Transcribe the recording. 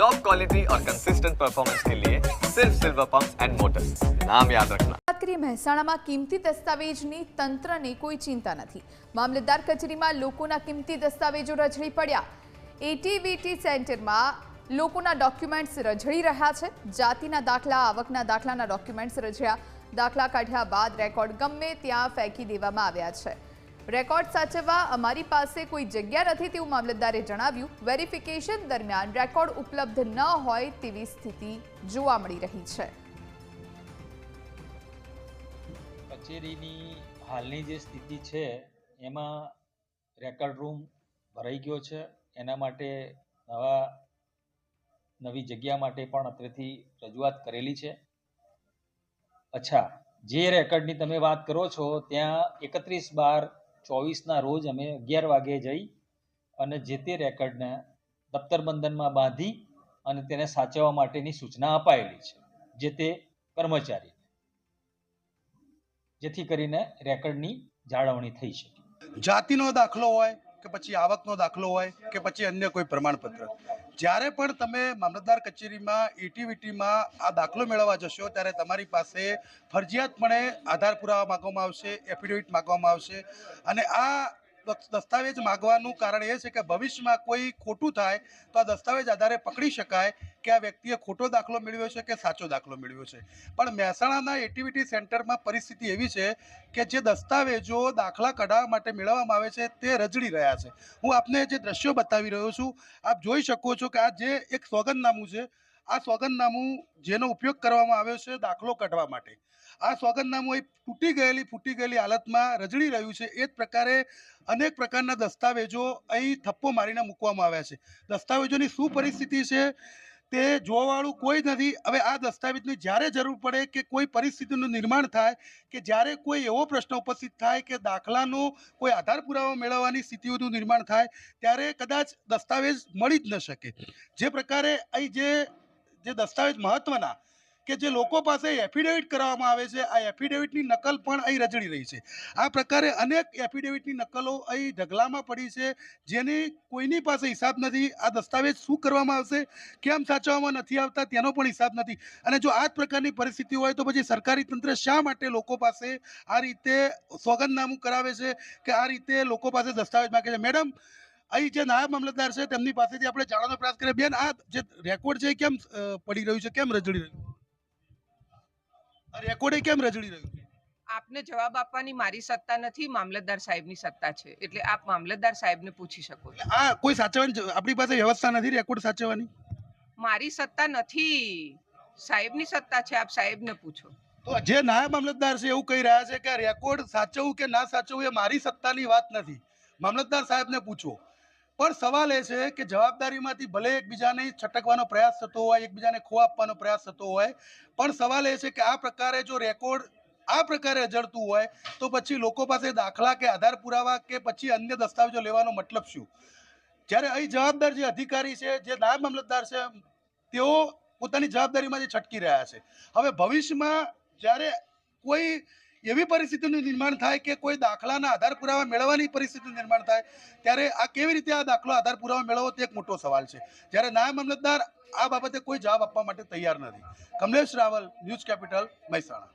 Top quality और consistent performance के लिए सिर्फ सिल्वर पंप्स एंड मोटर्स, नाम याद रखना। વાત કરીએ મહેસાણામાં કિંમતી દસ્તાવેજની તંત્રને કોઈ ચિંતા નથી। મામલતદાર કચેરીમાં લોકોના કિંમતી દસ્તાવેજો રઝળી પડ્યા। એટીવીટી સેન્ટરમાં લોકોના ડોક્યુમેન્ટ્સ રઝળી રહ્યા છે। જાતિના દાખલા, આવકના દાખલાના ડોક્યુમેન્ટ્સ રઝળ્યા। દાખલા કાઢ્યા બાદ રેકોર્ડ ગમે ત્યાં ફેંકી દેવામાં આવ્યા છે। રેકોર્ડ સાચવવા અમારી પાસે કોઈ જગ્યા નથી તેવું મામલતદારે જણાવ્યું। વેરિફિકેશન દરમિયાન રેકોર્ડ ઉપલબ્ધ ન હોય તેવી સ્થિતિ જોવા મળી રહી છે। કચેરીની હાલની જે સ્થિતિ છે એમાં રેકર્ડ રૂમ ભરાઈ ગયો છે। એના માટે નવી જગ્યા માટે પણ અત્રેથી રજૂઆત કરેલી છે। અચ્છા, જે રેકર્ડની તમે વાત કરો છો ત્યાં 31/12/24ના રોજ અમે 11 વાગે જઈ અને જે તે રેકર્ડને દફતર બંધનમાં બાંધી અને તેને સાચવવા માટેની સૂચના અપાયેલી છે જે તે કર્મચારી, જેથી કરીને રેકર્ડની જાળવણી થઈ શકે। જાતિનો દાખલો હોય કે પછી આવકનો દાખલો હોય કે પછી અન્ય કોઈ પ્રમાણપત્ર, જ્યારે પણ તમે મામલતદાર કચેરીમાં એટીવીટીમાં આ દાખલો મેળવવા જશો ત્યારે તમારી પાસે ફરજિયાતપણે આધાર પુરાવા માગવામાં આવશે, એફિડેવિટ માગવામાં આવશે। અને આ દસ્તાવેજ માગવાનું કારણ એ છે કે ભવિષ્યમાં કોઈ ખોટું થાય તો આ દસ્તાવેજ આધારે પકડી શકાય કે આ વ્યક્તિએ ખોટો દાખલો મેળવ્યો છે કે સાચો દાખલો મેળવ્યો છે। પણ મહેસાણાના એટીવીટી સેન્ટરમાં પરિસ્થિતિ એવી છે કે જે દસ્તાવેજો દાખલા કઢાવવા માટે મેળવવામાં આવે છે તે રઝળી રહ્યા છે। હું આપને જે દ્રશ્યો બતાવી રહ્યો છું, આપ જોઈ શકો છો કે આ જે એક સોગંદનામું છે, આ સોગંદનામું જેનો ઉપયોગ કરવામાં આવ્યો છે દાખલો કાઢવા માટે, આ સોગંદનામું એ ફૂટી ગયેલી હાલતમાં રઝળી રહ્યું છે। એ જ પ્રકારે અનેક પ્રકારના દસ્તાવેજો અહીં થપ્પો મારીને મૂકવામાં આવ્યા છે। દસ્તાવેજોની શું પરિસ્થિતિ છે તે જોવાવાળું કોઈ નથી। હવે આ દસ્તાવેજની જ્યારે જરૂર પડે કે કોઈ પરિસ્થિતિનું નિર્માણ થાય કે જ્યારે કોઈ એવો પ્રશ્ન ઉપસ્થિત થાય કે દાખલાનો કોઈ આધાર પુરાવો મેળવવાની સ્થિતિઓનું નિર્માણ થાય ત્યારે કદાચ દસ્તાવેજ મળી જ ન શકે। જે પ્રકારે અહીં જે દસ્તાવેજ મહત્વના કે જે લોકો પાસે એફિડેવિટ કરવામાં આવે છે, આ એફિડેવિટની નકલ પણ અહીં રઝળી રહી છે। આ પ્રકારે અનેક એફિડેવિટની નકલો અહીં ઢગલામાં પડી છે જેની કોઈની પાસે હિસાબ નથી। આ દસ્તાવેજ શું કરવામાં આવશે, કેમ સાચવવામાં નથી આવતા તેનો પણ હિસાબ નથી। અને જો આ જ પ્રકારની પરિસ્થિતિ હોય તો પછી સરકારી તંત્ર શા માટે લોકો પાસે આ રીતે સોગંદનામું કરાવે છે કે આ રીતે લોકો પાસે દસ્તાવેજ માગે છે? મેડમ, અહીં જે નાયબ મામલતદાર છે તેમની પાસેથી આપણે જાણવાનો પ્રયાસ કરીએ। બેન, આ જે રેકોર્ડ છે કેમ પડી રહ્યું છે, કેમ રઝળી રહ્યું? રેકોર્ડ કેમ રઝળી રહ્યું? આપને જવાબ આપવાની મારી સત્તા નથી, મામલતદાર સાહેબની સત્તા છે, એટલે આપ મામલતદાર સાહેબને પૂછી શકો છો। આ કોઈ સાચવવાની આપણી પાસે વ્યવસ્થા નથી રેકોર્ડ સાચવવાની? મારી સત્તા નથી, સાહેબની સત્તા છે, આપ સાહેબને પૂછો। તો જે નાયબ મામલતદાર છે એવું કહી રહ્યા છે કે રેકોર્ડ સાચવવું કે ના સાચવવું એ મારી સત્તાની વાત નથી, મામલતદાર સાહેબને પૂછો। પણ સવાલ એ છે કે જવાબદારીમાંથી ભલે એકબીજાને છટકવાનો પ્રયાસ થતો હોય, એકબીજાને ખો આપવાનો પ્રયાસ થતો હોય, પણ સવાલ એ છે કે આ પ્રકારે જો રેકોર્ડ આ પ્રકારે અજળતું હોય તો પછી લોકો પાસે દાખલા કે આધાર પુરાવા કે પછી અન્ય દસ્તાવેજો લેવાનો મતલબ શું? જ્યારે અહીં જવાબદાર જે અધિકારી છે, જે નાયબ મામલતદાર છે, તેઓ પોતાની જવાબદારીમાંથી છટકી રહ્યા છે। હવે ભવિષ્યમાં જ્યારે કોઈ એવી પરિસ્થિતિનું નિર્માણ થાય કે કોઈ દાખલાના આધાર પુરાવા મેળવવાની પરિસ્થિતિનું નિર્માણ થાય ત્યારે આ કેવી રીતે આ દાખલો આધાર પુરાવા મેળવવો તે એક મોટો સવાલ છે, જ્યારે નાયબ મામલતદાર આ બાબતે કોઈ જવાબ આપવા માટે તૈયાર નથી। Kamlesh Raval, News Capital, Mehsana.